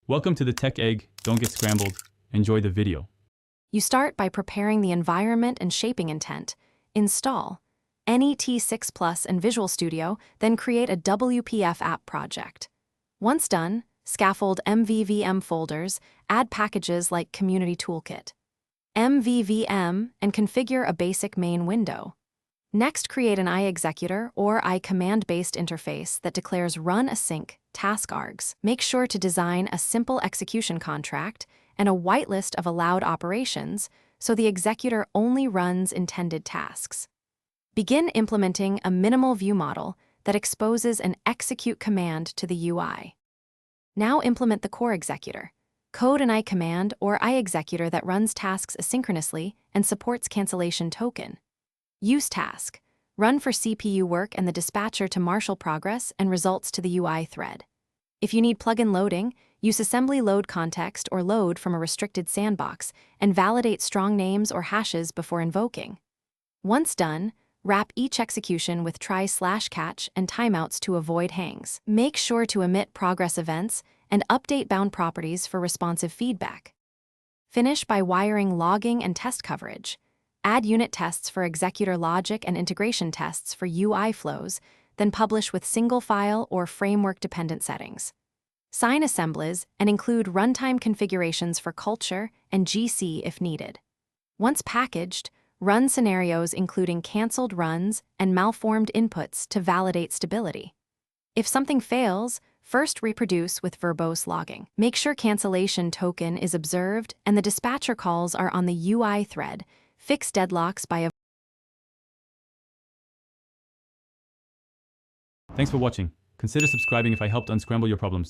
Welcome to the Tech Egg. Don't get scrambled. Enjoy the video. You start by preparing the environment and shaping intent. Install NET6 Plus and Visual Studio, then create a WPF app project. Once done, scaffold MVVM folders, add packages like Community Toolkit, MVVM, and configure a basic main window. Next, create an iExecutor or iCommand-based interface that declares run async task args. Make sure to design a simple execution contract and a whitelist of allowed operations so the executor only runs intended tasks. Begin implementing a minimal view model that exposes an execute command to the UI. Now implement the core executor. Code an iCommand or iExecutor that runs tasks asynchronously and supports cancellation token. Use task. Run for CPU work and the dispatcher to marshal progress and results to the UI thread. If you need plugin loading, use assembly load context or load from a restricted sandbox and validate strong names or hashes before invoking. Once done, wrap each execution with try/catch and timeouts to avoid hangs. Make sure to emit progress events and update bound properties for responsive feedback. Finish by wiring logging and test coverage. Add unit tests for executor logic and integration tests for UI flows, then publish with single file or framework-dependent settings. Sign assemblies and include runtime configurations for culture and GC if needed. Once packaged, run scenarios including canceled runs and malformed inputs to validate stability. If something fails, first reproduce with verbose logging. Make sure cancellation token is observed and the dispatcher calls are on the UI thread. Fix deadlocks by Thanks for watching. Consider subscribing if I helped unscramble your problems.